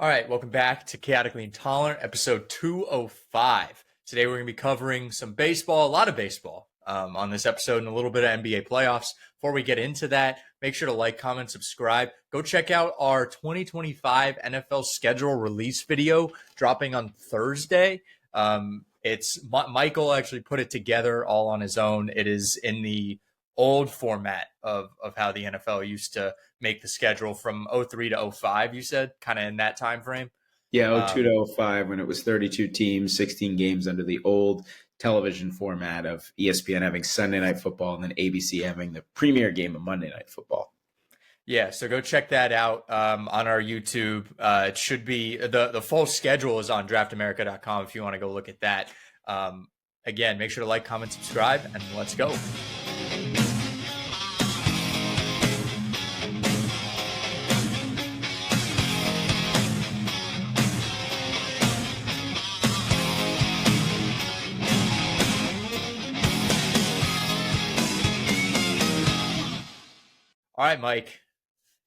All right, welcome back to Chaotically Intolerant, episode 205. Today we're going to be covering some baseball, a lot of baseball on this episode, and a little bit of NBA playoffs. Before we get into that, make sure to like, comment, subscribe. Go check out our 2025 NFL schedule release video dropping on Thursday. It's Michael actually put it together all on his own. It is in the old format of how the NFL used to make the schedule from '03 to '05, you said, kind of in that time frame. Yeah, '02 to '05 when it was 32 teams, 16 games under the old television format of ESPN having Sunday Night Football and then ABC having the premier game of Monday Night Football. Yeah, so go check that out on our YouTube. It should be the full schedule is on draftamerica.com if you want to go look at that. Again, make sure to like, comment, subscribe, and let's go. All right, Mike.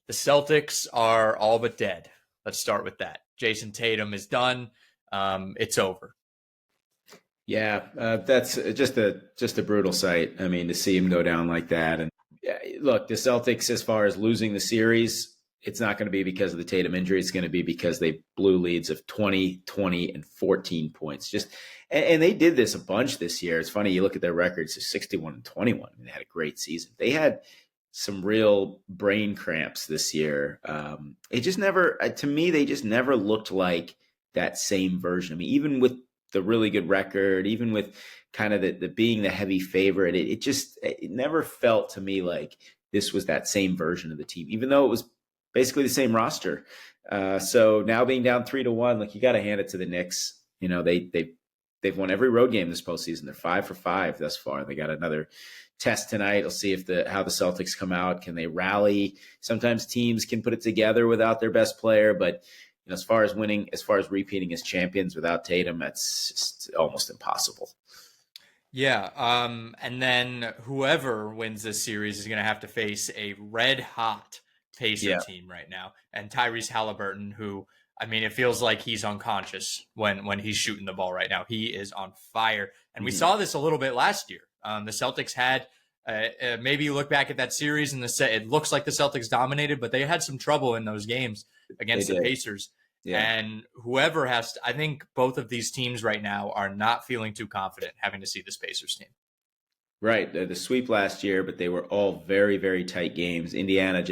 The Celtics are all but dead. Let's start with that. Jason Tatum is done. It's over. Yeah, that's just a brutal sight. I mean, to see him go down like that. And look, the Celtics, as far as losing the series, it's not going to be because of the Tatum injury. It's going to be because they blew leads of 20, 20, and 14 points. And they did this a bunch this year. It's funny, you look at their records of 61 and 21. I mean, they had a great season. They had some real brain cramps this year. It just never, to me, they just never looked like that same version. I mean, even with the really good record, even with kind of the being the heavy favorite, it never felt to me like this was that same version of the team, even though it was basically the same roster. So now being down 3-1, like, you got to hand it to the Knicks. You know, they've won every road game this postseason. They're 5 for 5 thus far. They got another test tonight. We'll see how the Celtics come out. Can they rally? Sometimes teams can put it together without their best player, but as far as winning, as far as repeating as champions without Tatum, that's just almost impossible. Yeah, and then whoever wins this series is going to have to face a red-hot Pacer team right now, and Tyrese Halliburton, who, I mean, it feels like he's unconscious when he's shooting the ball right now. He is on fire, and we saw this a little bit last year. The Celtics had maybe you look back at that series and it looks like the Celtics dominated, but they had some trouble in those games against the Pacers. Yeah. And whoever has to, I think both of these teams right now are not feeling too confident having to see this Pacers team. Right. The sweep last year, but they were all very, very tight games. Indiana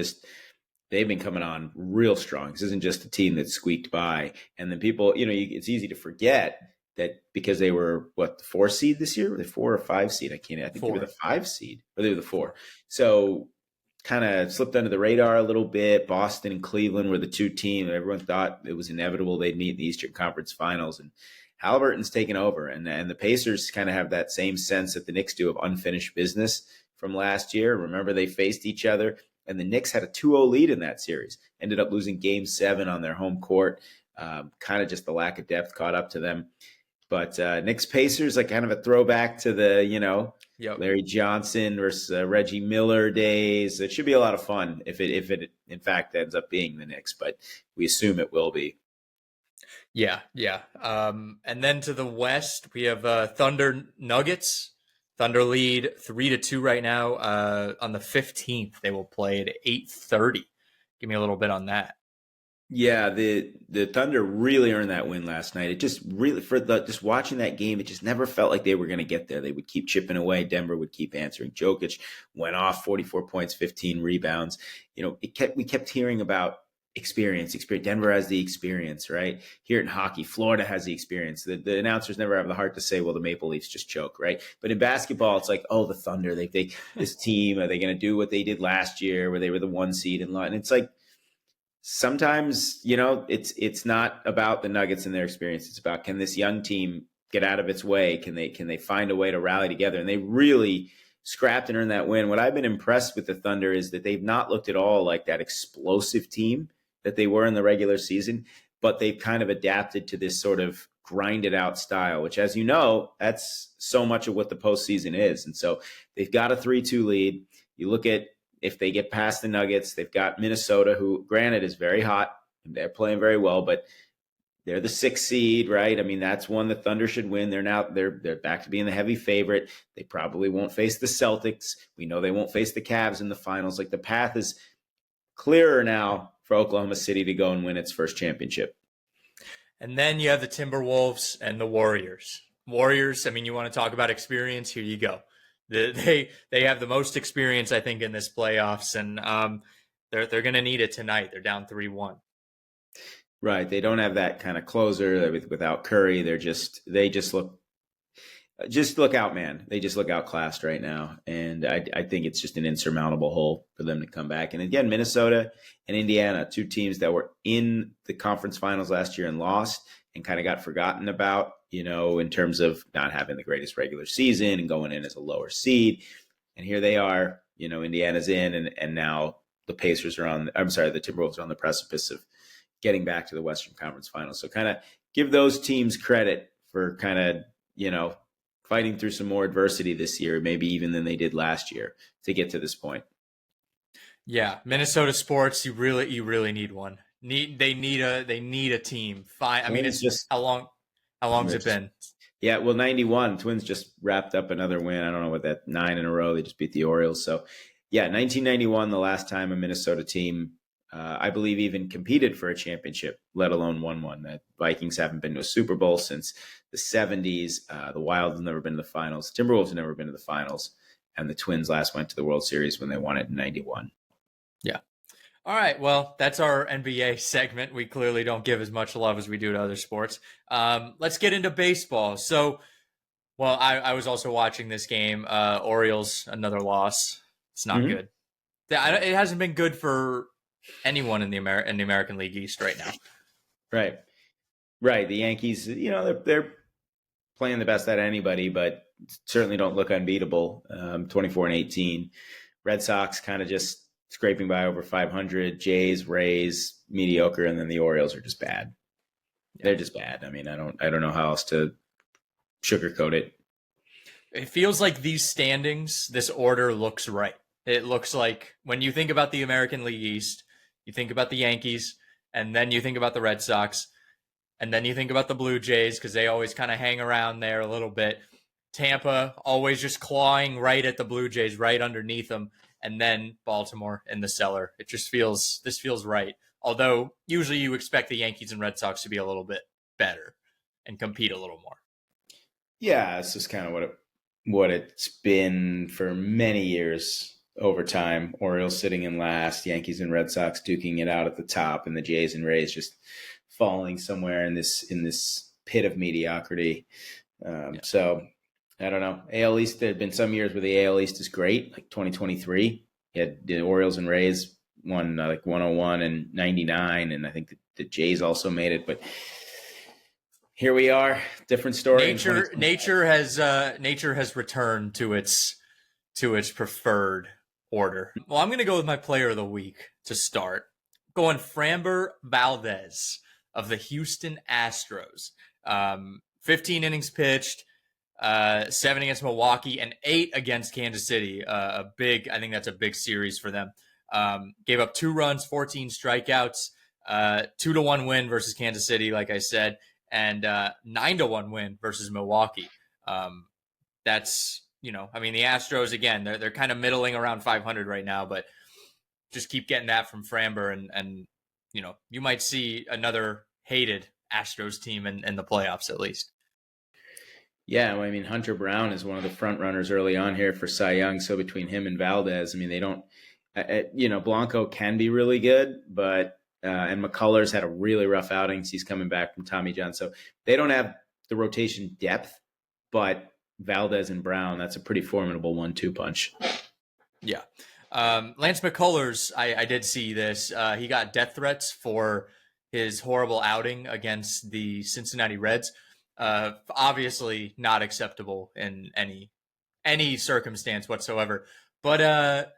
they've been coming on real strong. This isn't just a team that squeaked by. And then people, it's easy to forget that because they were the 4 seed this year, were they 4 or 5 seed? I think 4. They were the 5 seed, or they were the 4. So kind of slipped under the radar a little bit. Boston and Cleveland were the 2 teams. Everyone thought it was inevitable they'd meet in the Eastern Conference Finals, and Halliburton's taken over. And the Pacers kind of have that same sense that the Knicks do of unfinished business from last year. Remember, they faced each other, and the Knicks had a 2-0 lead in that series. Ended up losing Game 7 on their home court. Kind of just the lack of depth caught up to them. But Knicks Pacers, like, kind of a throwback to the, Larry Johnson versus Reggie Miller days. It should be a lot of fun if it in fact ends up being the Knicks, but we assume it will be. Yeah. And then to the West, we have Thunder Nuggets. Thunder lead 3-2 right now. On the 15th, they will play at 8:30. Give me a little bit on that. Yeah, the Thunder really earned that win last night. It just really, just watching that game, it just never felt like they were going to get there. They would keep chipping away. Denver would keep answering. Jokic went off 44 points, 15 rebounds. We kept hearing about experience. Denver has the experience, right? Here in hockey, Florida has the experience. The announcers never have the heart to say, well, the Maple Leafs just choke, right? But in basketball, it's like, oh, the Thunder, this team, are they going to do what they did last year where they were the 1 seed and it's like, sometimes, it's not about the Nuggets and their experience. It's about, can this young team get out of its way? Can they find a way to rally together? And they really scrapped and earned that win. What I've been impressed with the Thunder is that they've not looked at all like that explosive team that they were in the regular season, but they've kind of adapted to this sort of grinded out style, which, as you know, that's so much of what the postseason is. And so they've got a 3-2 lead. You look at, if they get past the Nuggets, they've got Minnesota, who, granted, is very hot. They're playing very well, but they're the 6th seed, right? I mean, that's one the Thunder should win. They're back to being the heavy favorite. They probably won't face the Celtics. We know they won't face the Cavs in the finals. Like, the path is clearer now for Oklahoma City to go and win its first championship. And then you have the Timberwolves and the Warriors. Warriors, I mean, you want to talk about experience? Here you go. They have the most experience, I think, in this playoffs, and they're going to need it tonight. They're down 3-1. Right. They don't have that kind of closer without Curry. They just look out, man. They just look outclassed right now. And I think it's just an insurmountable hole for them to come back. And again, Minnesota and Indiana, 2 teams that were in the conference finals last year and lost and kind of got forgotten about, in terms of not having the greatest regular season and going in as a lower seed. And here they are, Indiana's in, and now the Timberwolves are on the precipice of getting back to the Western Conference Finals. So kind of give those teams credit for kind of, fighting through some more adversity this year, maybe even than they did last year to get to this point. Yeah, Minnesota sports, you really need one. They need a team. Fine. I mean, it's just how long's it been? Yeah, well, 91. Twins just wrapped up another win. I don't know what that 9 in a row. They just beat the Orioles. So, yeah, 1991, the last time a Minnesota team, I believe, even competed for a championship, let alone won one. The Vikings haven't been to a Super Bowl since the 70s. The Wild have never been to the finals. Timberwolves have never been to the finals. And the Twins last went to the World Series when they won it in 91. Yeah. All right. Well, that's our NBA segment. We clearly don't give as much love as we do to other sports. Let's get into baseball. So, well, I was also watching this game. Orioles, another loss. It's not good. It hasn't been good for anyone in the American League East right now. Right. The Yankees, they're playing the best out of anybody, but certainly don't look unbeatable. 24-18. Red Sox kind of just scraping by over 500. Jays, Rays, mediocre, and then the Orioles are just bad. Yeah. They're just bad. I mean, I don't know how else to sugarcoat it. It feels like these standings, this order looks right. It looks like when you think about the American League East, you think about the Yankees, and then you think about the Red Sox, and then you think about the Blue Jays because they always kind of hang around there a little bit. Tampa always just clawing right at the Blue Jays, right underneath them, and then Baltimore in the cellar. This feels right. Although usually you expect the Yankees and Red Sox to be a little bit better and compete a little more. Yeah, it's just kind of what it's been for many years. Over time, Orioles sitting in last, Yankees and Red Sox duking it out at the top, and the Jays and Rays just falling somewhere in this pit of mediocrity. So I don't know. AL East, there have been some years where the AL East is great, like 2023. You had the Orioles and Rays won like 101 and 99, and I think the Jays also made it. But here we are, different story. Nature has returned to its preferred order. Well, I'm going to go with my player of the week to start. Going Framber Valdez of the Houston Astros. 15 innings pitched, 7 against Milwaukee, and 8 against Kansas City. I think that's a big series for them. Gave up 2 runs, 14 strikeouts, 2-1 win versus Kansas City, like I said, and 9-1 win versus Milwaukee. That's, the Astros, again, they're kind of middling around 500 right now, but just keep getting that from Framber, and you might see another hated Astros team in the playoffs at least. Yeah, well, Hunter Brown is one of the front runners early on here for Cy Young. So between him and Valdez, they don't, Blanco can be really good, but and McCullers had a really rough outing. He's coming back from Tommy John, so they don't have the rotation depth, but Valdez and Brown, that's a pretty formidable 1-2 punch. Yeah. Lance McCullers, I did see this. He got death threats for his horrible outing against the Cincinnati Reds. Obviously not acceptable in any circumstance whatsoever. But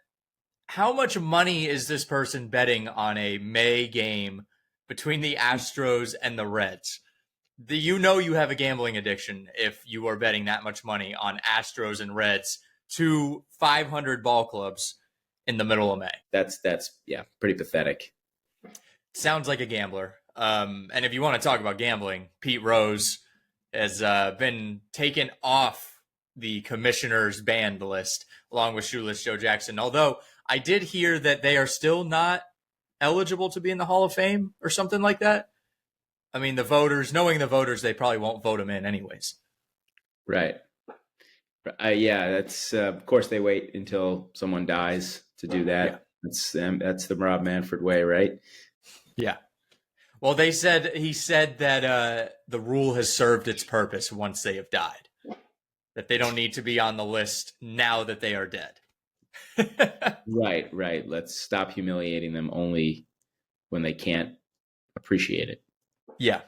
how much money is this person betting on a May game between the Astros and the Reds? You have a gambling addiction if you are betting that much money on Astros and Reds, 2 500 ball clubs in the middle of May. That's pretty pathetic. Sounds like a gambler. And if you want to talk about gambling, Pete Rose has been taken off the commissioner's banned list along with Shoeless Joe Jackson. Although I did hear that they are still not eligible to be in the Hall of Fame or something like that. I mean, the voters, knowing the voters, they probably won't vote him in anyways. Right. Yeah, that's of course they wait until someone dies to do that. Yeah. That's the Rob Manfred way, right? Yeah. Well, he said that the rule has served its purpose once they have died. That they don't need to be on the list now that they are dead. Right. Let's stop humiliating them only when they can't appreciate it. Yeah.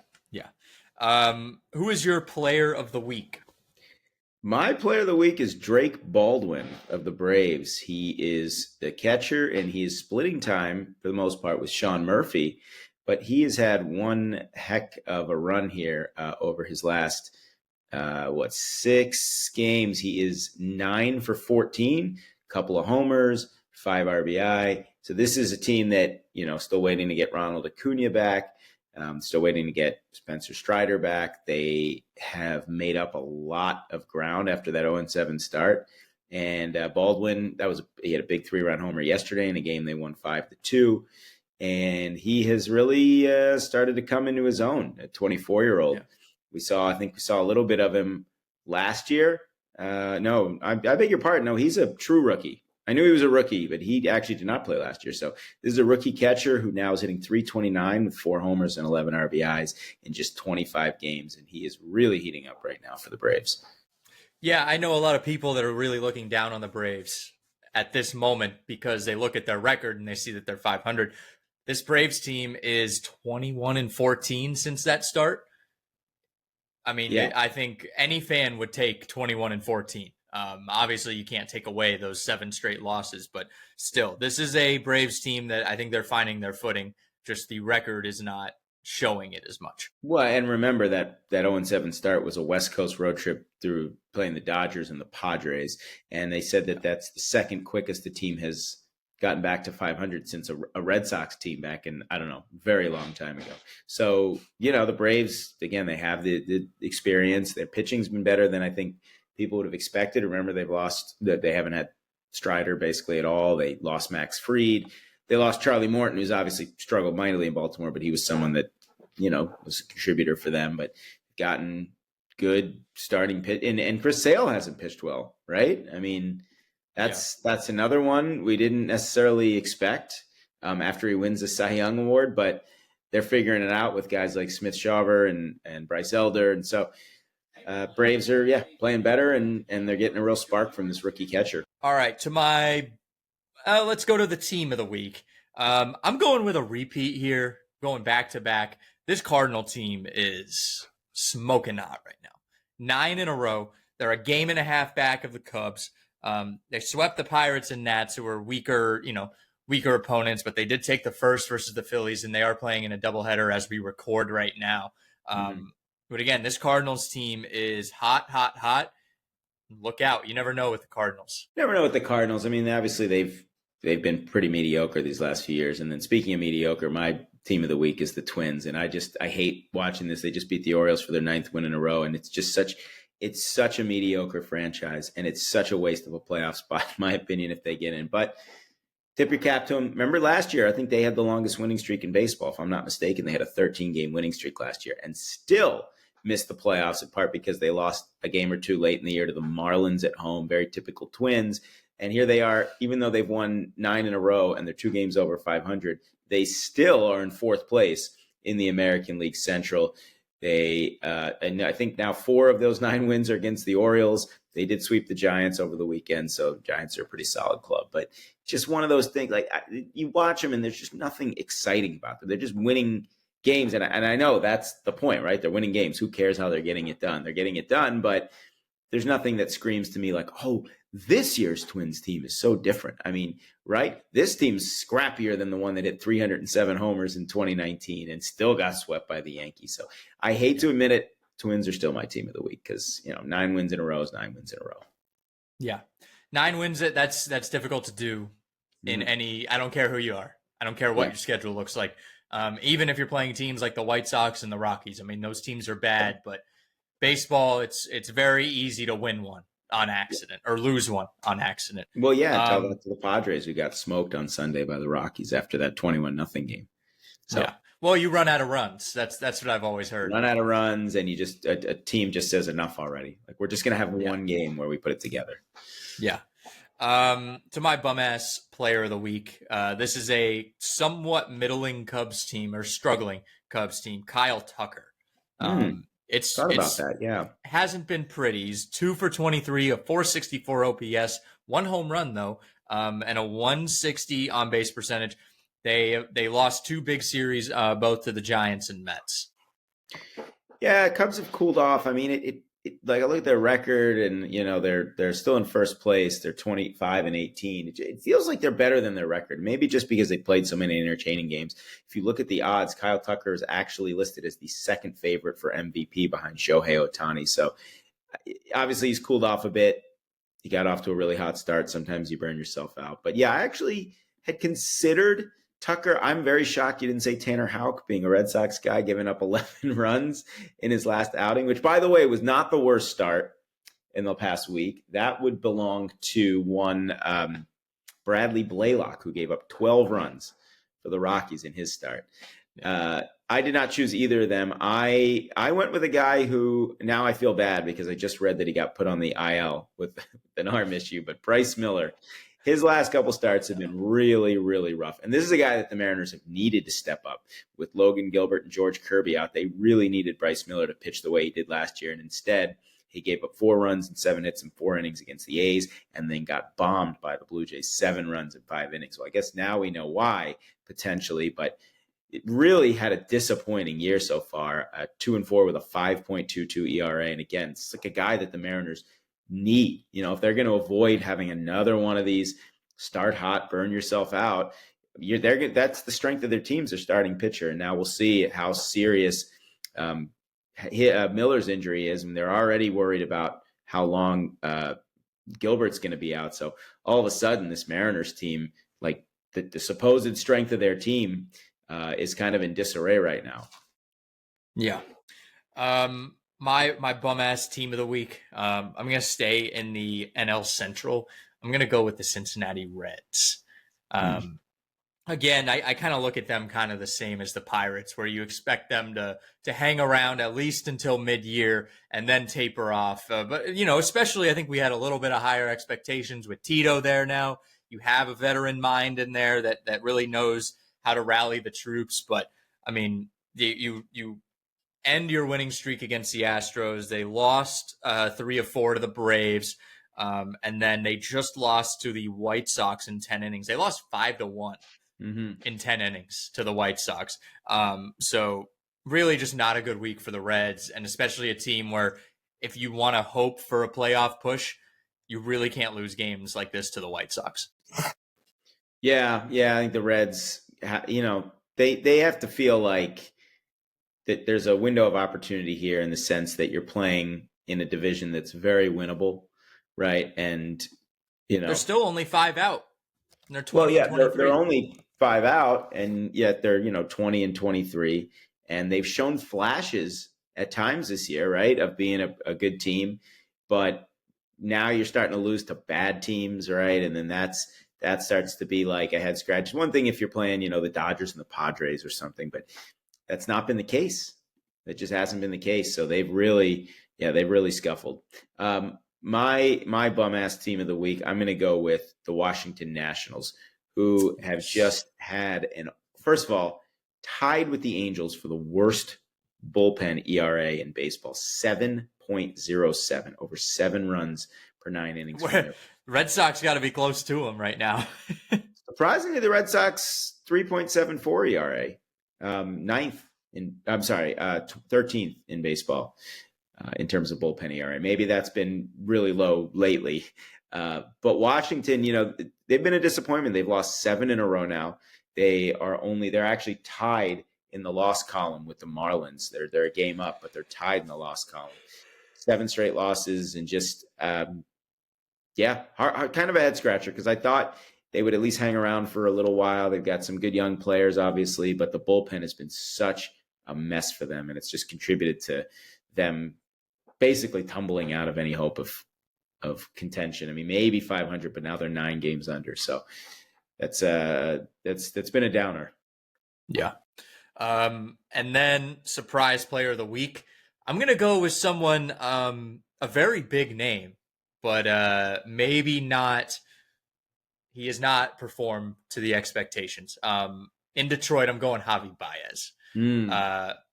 Who is your player of the week? My player of the week is Drake Baldwin of the Braves. He is the catcher, and he is splitting time for the most part with Sean Murphy, but he has had one heck of a run here over his last 6 games. He is 9 for 14, couple of homers, 5 RBI. So this is a team that, still waiting to get Ronald Acuna back. Still waiting to get Spencer Strider back. They have made up a lot of ground after that 0-7 start. And Baldwin, he had a big 3-run homer yesterday in a game they won 5-2. And he has really started to come into his own, a 24-year-old. Yeah. I think we saw a little bit of him last year. No, I beg your pardon. No, he's a true rookie. I knew he was a rookie, but he actually did not play last year. So this is a rookie catcher who now is hitting .329 with 4 homers and 11 RBIs in just 25 games. And he is really heating up right now for the Braves. Yeah, I know a lot of people that are really looking down on the Braves at this moment because they look at their record and they see that they're .500. This Braves team is 21-14 since that start. I mean, yeah. I think any fan would take 21-14. Obviously, you can't take away those 7 straight losses, but still, this is a Braves team that I think they're finding their footing. Just the record is not showing it as much. Well, and remember that 0-7 start was a West Coast road trip through playing the Dodgers and the Padres, and they said that that's the second quickest the team has gotten back to 500 since a Red Sox team back in, I don't know, very long time ago. So, the Braves, again, they have the experience. Their pitching's been better than I think people would have expected. Remember, they haven't had Strider basically at all. They lost Max Fried. They lost Charlie Morton, who's obviously struggled mightily in Baltimore, but he was someone that, was a contributor for them, but gotten good starting pitch. And Chris Sale hasn't pitched well, right? I mean, that's another one we didn't necessarily expect after he wins the Cy Young Award, but they're figuring it out with guys like Smith Shawver and Bryce Elder. And so Braves are, playing better, and they're getting a real spark from this rookie catcher. All right, to my let's go to the team of the week. I'm going with a repeat here, going back to back. This Cardinal team is smoking hot right now. 9 in a row. They're a game and a half back of the Cubs. They swept the Pirates and Nats, who were weaker opponents, but they did take the first versus the Phillies, and they are playing in a doubleheader as we record right now. But again, this Cardinals team is hot. Look out. You never know with the Cardinals. Never know with the Cardinals. I mean, obviously they've been pretty mediocre these last few years. And then speaking of mediocre, my team of the week is the Twins. And I hate watching this. They just beat the Orioles for their 9th win in a row. And it's just such a mediocre franchise. And it's such a waste of a playoff spot, in my opinion, if they get in. But tip your cap to them. Remember last year, I think they had the longest winning streak in baseball. If I'm not mistaken, they had a 13-game winning streak last year and still missed the playoffs, in part because they lost a game or two late in the year to the Marlins at home. Very typical Twins. And here they are, even though they've won 9 in a row and they're 2 games over 500, they still are in 4th place in the American League Central. They, and I think now 4 of those 9 wins are against the Orioles. They did sweep the Giants over the weekend, so Giants are a pretty solid club. But just one of those things, like you watch them and there's just nothing exciting about them. They're just winning games, and I know that's the point, right? They're winning games. Who cares how they're getting it done? They're getting it done, but there's nothing that screams to me like, oh, this year's Twins team is so different. I mean, right? This team's scrappier than the one that hit 307 homers in 2019 and still got swept by the Yankees. So I hate to admit it, Twins are still my team of the week because, 9 wins in a row is 9 wins in a row. Yeah. 9 wins, that's difficult to do in any – I don't care who you are. I don't care what your schedule looks like. Even if you're playing teams like the White Sox and the Rockies. I mean, those teams are bad, but baseball, it's very easy to win one on accident or lose one on accident. Well, yeah, tell that to the Padres who got smoked on Sunday by the Rockies after that 21-0 game. So yeah. Well, you run out of runs. That's what I've always heard. Run out of runs, and you just a team just says enough already. Like, we're just gonna have one game where we put it together. Yeah. To my bum ass player of the week, this is a somewhat middling Cubs team or struggling Cubs team, Kyle Tucker. It's thought about that. Yeah, hasn't been pretty. He's 2 for 23, a 464 OPS, one home run though, and a 160 on base percentage. They lost two big series, both to the Giants and Mets. Yeah, Cubs have cooled off. I mean, it like I look at their record, and they're still in first place. They're 25-18. It feels like they're better than their record. Maybe just because they played so many entertaining games. If you look at the odds, Kyle Tucker is actually listed as the second favorite for MVP behind Shohei Ohtani. So obviously he's cooled off a bit. He got off to a really hot start. Sometimes you burn yourself out. But yeah, I actually had considered Tucker. I'm very shocked you didn't say Tanner Houck, being a Red Sox guy, giving up 11 runs in his last outing, which, by the way, was not the worst start in the past week. That would belong to one Bradley Blaylock, who gave up 12 runs for the Rockies in his start. I did not choose either of them. I went with a guy who, now I feel bad because I just read that he got put on the IL with an arm issue, but Bryce Miller. His last couple starts have been really, really rough. And this is a guy that the Mariners have needed to step up. With Logan Gilbert and George Kirby out, they really needed Bryce Miller to pitch the way he did last year. And instead, he gave up 4 runs and 7 hits in 4 innings against the A's, and then got bombed by the Blue Jays, 7 runs in 5 innings. Well, I guess now we know why, potentially, but it really had a disappointing year so far. 2-4 with a 5.22 ERA. And again, it's like a guy that the Mariners need. If they're going to avoid having another one of these start hot, burn yourself out, that's the strength of their teams, their starting pitcher. And now we'll see how serious Miller's injury is. And they're already worried about how long Gilbert's going to be out. So all of a sudden, this Mariners team, like the supposed strength of their team, is kind of in disarray right now. Yeah. My bum ass team of the week. I'm gonna stay in the NL Central. I'm gonna go with the Cincinnati Reds. Again, I kind of look at them kind of the same as the Pirates, where you expect them to hang around at least until mid-year and then taper off. But especially I think we had a little bit of higher expectations with Tito there now. You have a veteran mind in there that really knows how to rally the troops. But I mean, you end your winning streak against the Astros. They lost 3 of 4 to the Braves, and then they just lost to the White Sox in 10 innings. They lost 5-1 in 10 innings to the White Sox. So really just not a good week for the Reds, and especially a team where if you want to hope for a playoff push, you really can't lose games like this to the White Sox. Yeah, I think the Reds, they have to feel like that there's a window of opportunity here, in the sense that you're playing in a division that's very winnable, right? And they're still only 5 out. And they're 20 and 23. They're only 5 out, and yet they're 20 and 23, and they've shown flashes at times this year, right, of being a good team, but now you're starting to lose to bad teams, right? And then that starts to be like a head scratch. One thing if you're playing, the Dodgers and the Padres or something, but that's not been the case. That just hasn't been the case. So they've really scuffled. My bum ass team of the week, I'm going to go with the Washington Nationals, who have just had first of all, tied with the Angels for the worst bullpen ERA in baseball, 7.07, over 7 runs per 9 innings. Red Sox got to be close to them right now. Surprisingly, the Red Sox 3.74 ERA. 13th in baseball in terms of bullpen ERA. Maybe that's been really low lately. But Washington, they've been a disappointment. They've lost 7 in a row now. They're actually tied in the loss column with the Marlins. They're a game up, but they're tied in the loss column. 7 straight losses, and just kind of a head scratcher, because I thought they would at least hang around for a little while. They've got some good young players, obviously, but the bullpen has been such a mess for them, and it's just contributed to them basically tumbling out of any hope of contention. I mean, maybe 500, but now they're 9 games under. So that's been a downer. Yeah. And then surprise player of the week. I'm going to go with someone, a very big name, but maybe not. He has not performed to the expectations. In Detroit, I'm going Javi Baez.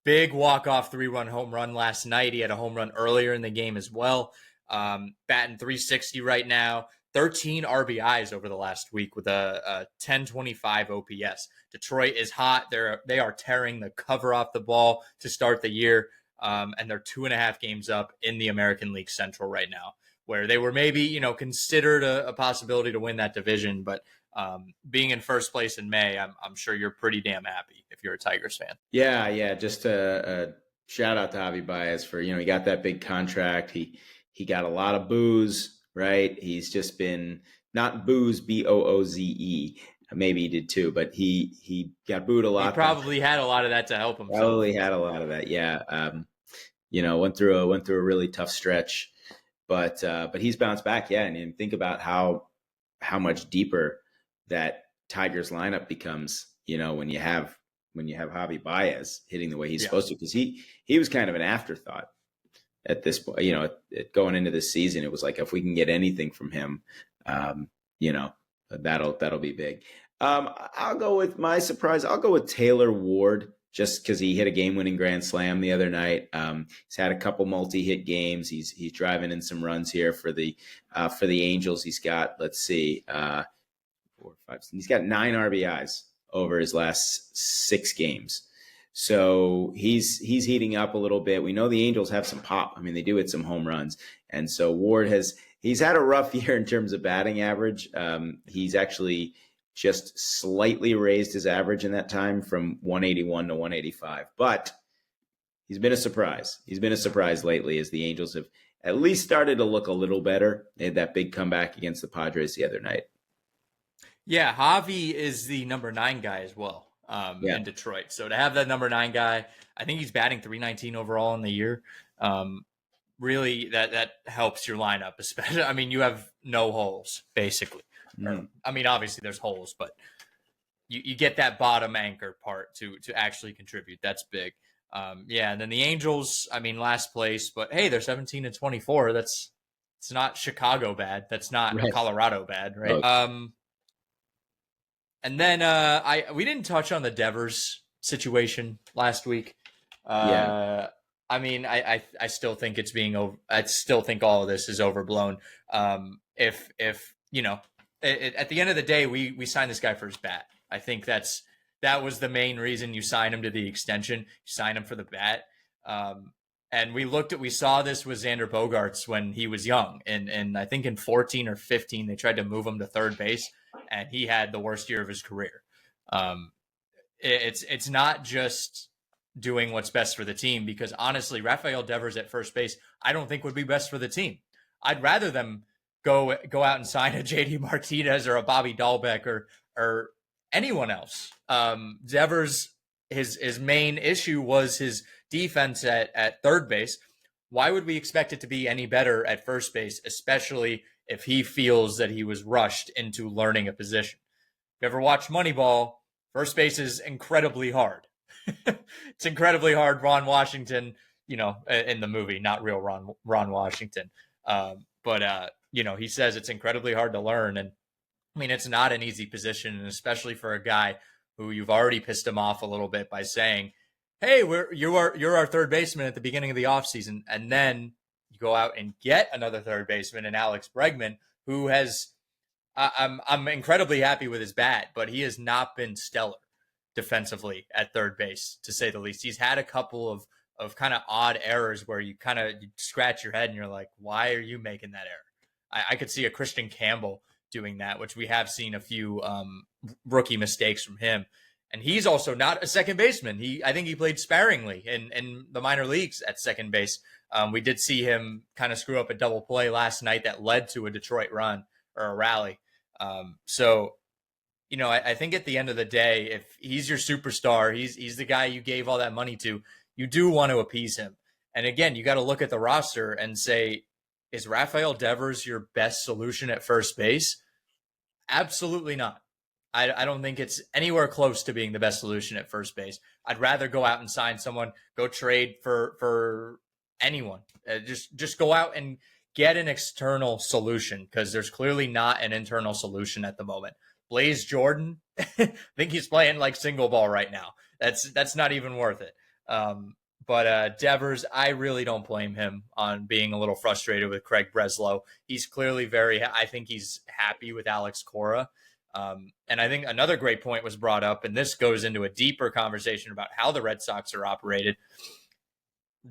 Big walk-off 3-run home run last night. He had a home run earlier in the game as well. Batting 360 right now. 13 RBIs over the last week with a 1025 OPS. Detroit is hot. They are tearing the cover off the ball to start the year, and they're 2.5 games up in the American League Central right now, where they were maybe considered a possibility to win that division, but being in first place in May, I'm sure you're pretty damn happy if you're a Tigers fan. Yeah. Just a shout out to Javi Baez for he got that big contract. He got a lot of boos, right? He's just been not booze, Booze. Maybe he did too, but he got booed a lot. He probably had a lot of that to help himself. Probably had a lot of that, yeah. Went through a really tough stretch, but he's bounced back, yeah. And think about how much deeper that Tigers lineup becomes, when you have Javi Baez hitting the way he's supposed to, because he was kind of an afterthought at this point. Going into this season, it was like, if we can get anything from him, that'll be big. I'll go with my surprise. I'll go with Taylor Ward, just because he hit a game-winning grand slam the other night. He's had a couple multi-hit games. He's driving in some runs here for the Angels. He's got, let's see, 4, 5. He's got 9 RBIs over his last 6 games. So he's heating up a little bit. We know the Angels have some pop. I mean, they do hit some home runs, and so Ward he's had a rough year in terms of batting average. He's actually just slightly raised his average in that time from 181 to 185. But he's been a surprise. He's been a surprise lately, as the Angels have at least started to look a little better. They had that big comeback against the Padres the other night. Yeah, Javi is the number 9 guy as well in Detroit. So to have that number 9 guy, I think he's batting 319 overall in the year. Really, that helps your lineup, especially. I mean, you have no holes, basically. I mean, obviously there's holes, but you get that bottom anchor part to actually contribute. That's big. And then the Angels, I mean, last place, but hey, they're 17-24. It's not Chicago bad. That's not Colorado bad, right? Oh. And then we didn't touch on the Devers situation last week. I mean, I still think it's being over. I still think all of this is overblown. If at the end of the day, we signed this guy for his bat. I think that was the main reason you signed him to the extension. You signed him for the bat. And we saw this with Xander Bogaerts when he was young. And I think in 14 or 15, they tried to move him to third base, and he had the worst year of his career. It's not just doing what's best for the team, because honestly, Rafael Devers at first base, I don't think would be best for the team. I'd rather them go out and sign a JD Martinez or a Bobby Dahlbeck or anyone else. Devers, his main issue was his defense at third base. Why would we expect it to be any better at first base, especially if he feels that he was rushed into learning a position? If you ever watched Moneyball, first base is incredibly hard. It's incredibly hard. Ron Washington, in the movie, not real Ron Washington. But he says it's incredibly hard to learn. And I mean, it's not an easy position, and especially for a guy who you've already pissed him off a little bit by saying, hey, you're our third baseman at the beginning of the offseason. And then you go out and get another third baseman in Alex Bregman, who has, I'm incredibly happy with his bat, but he has not been stellar defensively at third base, to say the least. He's had a couple of kind of odd errors where you scratch your head and you're like, why are you making that error? I could see a Christian Campbell doing that, which we have seen a few rookie mistakes from him. And he's also not a second baseman. I think he played sparingly in the minor leagues at second base. We did see him kind of screw up a double play last night that led to a Detroit run or a rally. So I think at the end of the day, if he's your superstar, he's the guy you gave all that money to, you do want to appease him. And again, you got to look at the roster and say, is Rafael Devers your best solution at first base? Absolutely not. I don't think it's anywhere close to being the best solution at first base. I'd rather go out and sign someone, go trade for anyone. Just go out and get an external solution, because there's clearly not an internal solution at the moment. Blaze Jordan, I think he's playing like single ball right now. That's not even worth it. But Devers, I really don't blame him on being a little frustrated with Craig Breslow. He's clearly I think he's happy with Alex Cora. And I think another great point was brought up, and this goes into a deeper conversation about how the Red Sox are operated.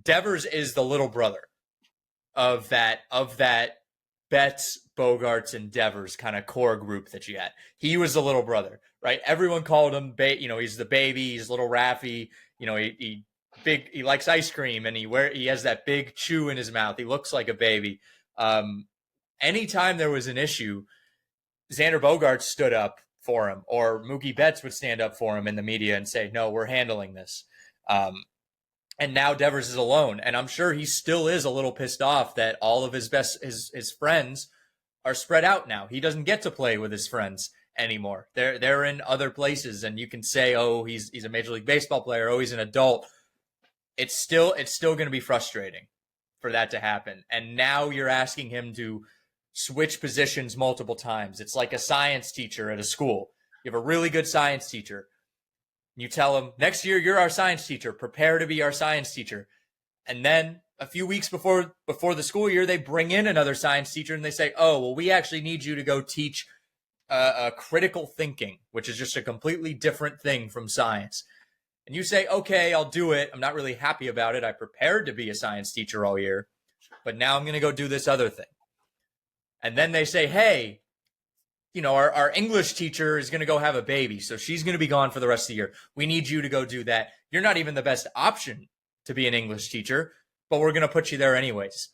Devers is the little brother of that Betts, Bogarts, and Devers kind of core group that you had. He was the little brother, right? Everyone called him, he's the baby, he's little Raffy. He likes ice cream, and he has that big chew in his mouth. He looks like a baby. Anytime there was an issue, Xander Bogaerts stood up for him, or Mookie Betts would stand up for him in the media and say, no, we're handling this. And now Devers is alone. And I'm sure he still is a little pissed off that all of his friends are spread out now. He doesn't get to play with his friends anymore. They're in other places, and you can say, oh, he's a Major League Baseball player. Oh, he's an adult. It's still going to be frustrating for that to happen. And now you're asking him to switch positions multiple times. It's like a science teacher at a school. You have a really good science teacher. You tell him, next year, you're our science teacher. Prepare to be our science teacher. And then a few weeks before the school year, they bring in another science teacher and they say, oh, well, we actually need you to go teach critical thinking, which is just a completely different thing from science. And you say, okay, I'll do it. I'm not really happy about it. I prepared to be a science teacher all year, but now I'm going to go do this other thing. And then they say, hey, our English teacher is going to go have a baby, so she's going to be gone for the rest of the year. We need you to go do that. You're not even the best option to be an English teacher, but we're going to put you there anyways.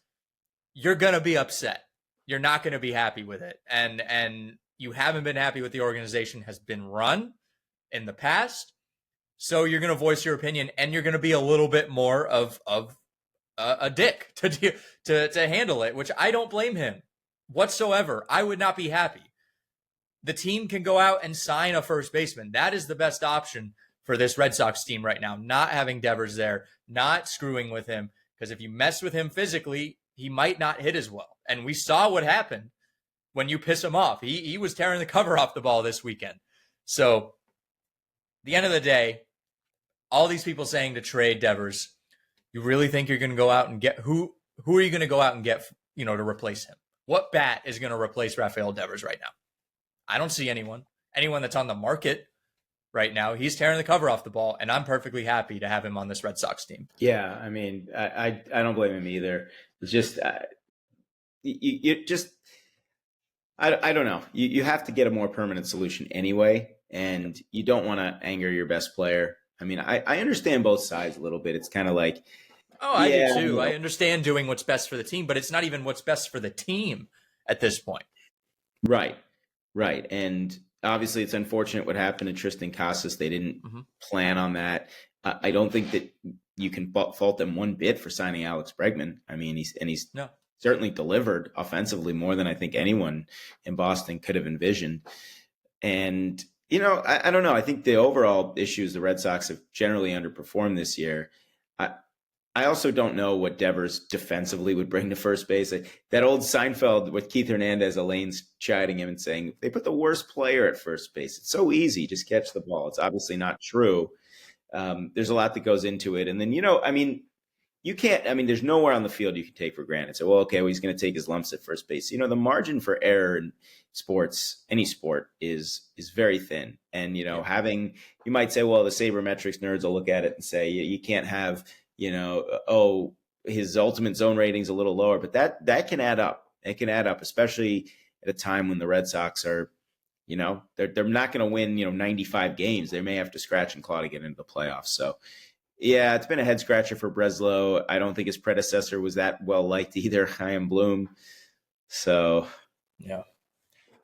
You're going to be upset. You're not going to be happy with it. And you haven't been happy with the organization has been run in the past. So you're going to voice your opinion, and you're going to be a little bit more of a dick to handle it, which I don't blame him whatsoever. I would not be happy. The team can go out and sign a first baseman. That is the best option for this Red Sox team right now, not having Devers there, not screwing with him, because if you mess with him physically, he might not hit as well. And we saw what happened when you piss him off. He was tearing the cover off the ball this weekend. So at the end of the day, all these people saying to trade Devers, you really think you're going to go out and get who are you going to go out and get, to replace him? What bat is going to replace Rafael Devers right now? I don't see anyone that's on the market right now. He's tearing the cover off the ball, and I'm perfectly happy to have him on this Red Sox team. Yeah, I mean, I don't blame him either. It's just I don't know. You have to get a more permanent solution anyway, and you don't want to anger your best player. I mean, I understand both sides a little bit. It's kind of like, I do too. I understand doing what's best for the team, but it's not even what's best for the team at this point. Right. And obviously it's unfortunate what happened to Tristan Casas. They didn't plan on that. I don't think that you can fault them one bit for signing Alex Bregman. I mean, he's certainly delivered offensively more than I think anyone in Boston could have envisioned. And, I don't know. I think the overall issue is the Red Sox have generally underperformed this year. I also don't know what Devers defensively would bring to first base. That old Seinfeld with Keith Hernandez, Elaine's chiding him and saying, they put the worst player at first base. It's so easy. Just catch the ball. It's obviously not true. There's a lot that goes into it. And then, you can't, there's nowhere on the field you can take for granted. So, he's going to take his lumps at first base. The margin for error in sports, any sport, is very thin. And, you might say, well, the sabermetrics nerds will look at it and say, you can't have, his ultimate zone rating's a little lower, but that can add up. It can add up, especially at a time when the Red Sox are, they're not going to win, 95 games. They may have to scratch and claw to get into the playoffs. So, yeah, it's been a head scratcher for Breslow. I don't think his predecessor was that well liked either, Chaim Bloom. So, yeah.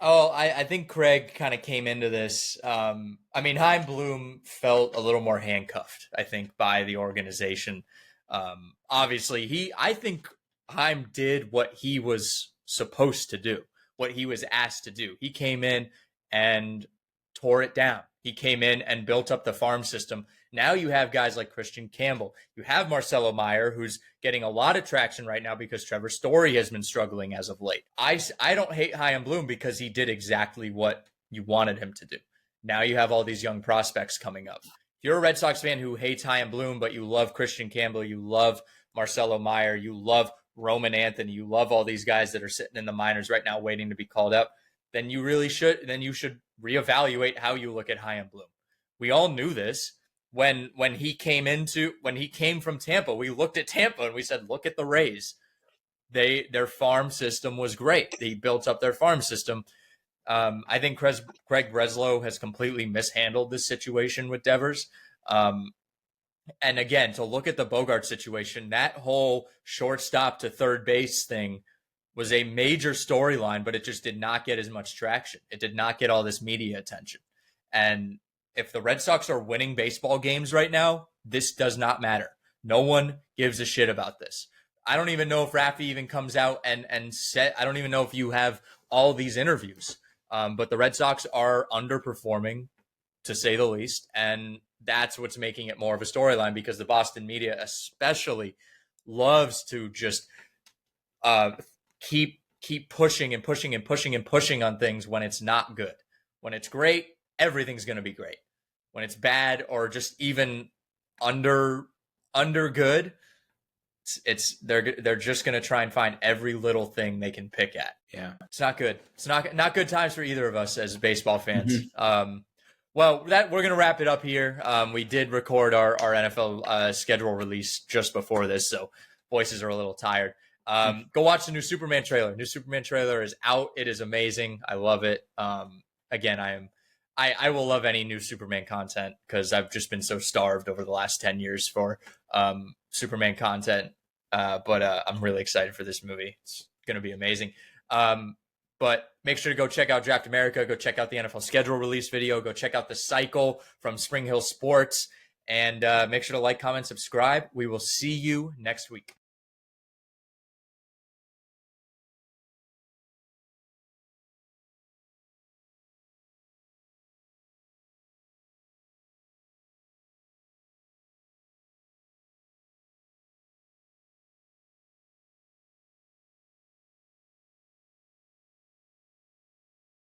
Oh, I think Craig kind of came into this. I mean, Heim Bloom felt a little more handcuffed, I think, by the organization. Obviously, I think Heim did what he was supposed to do, what he was asked to do. He came in and tore it down. He came in and built up the farm system. Now you have guys like Christian Campbell. You have Marcelo Meyer, who's getting a lot of traction right now because Trevor Story has been struggling as of late. I don't hate Chaim Bloom because he did exactly what you wanted him to do. Now you have all these young prospects coming up. If you're a Red Sox fan who hates Chaim Bloom, but you love Christian Campbell, you love Marcelo Meyer, you love Roman Anthony, you love all these guys that are sitting in the minors right now waiting to be called up, then you really should. Then you should reevaluate how you look at Chaim Bloom. We all knew this when he came from Tampa. We looked at Tampa and we said, look at the Rays. Their farm system was great. They built up their farm system. I think Craig Breslow has completely mishandled this situation with Devers. And again, to look at the Bogart situation, that whole shortstop to third base thing was a major storyline, but it just did not get as much traction. It did not get all this media attention. And if the Red Sox are winning baseball games right now, this does not matter. No one gives a shit about this. I don't even know if Raffy even comes out and said, I don't even know if you have all these interviews. But the Red Sox are underperforming, to say the least. And that's what's making it more of a storyline, because the Boston media especially loves to just keep pushing and pushing and pushing and pushing on things when it's not good. When it's great, everything's going to be great. When it's bad or just even under good, they're just going to try and find every little thing they can pick at. Yeah, it's not good. It's not good times for either of us as baseball fans. Mm-hmm. Well, we're going to wrap it up here. We did record our NFL schedule release just before this, so voices are a little tired. Go watch the new Superman trailer. New Superman trailer is out. It is amazing. I love it. Again, I will love any new Superman content because I've just been so starved over the last 10 years for Superman content. But I'm really excited for this movie. It's going to be amazing. But make sure to go check out Draft America. Go check out the NFL schedule release video. Go check out The Cycle from Spring Hill Sports. And make sure to like, comment, subscribe. We will see you next week.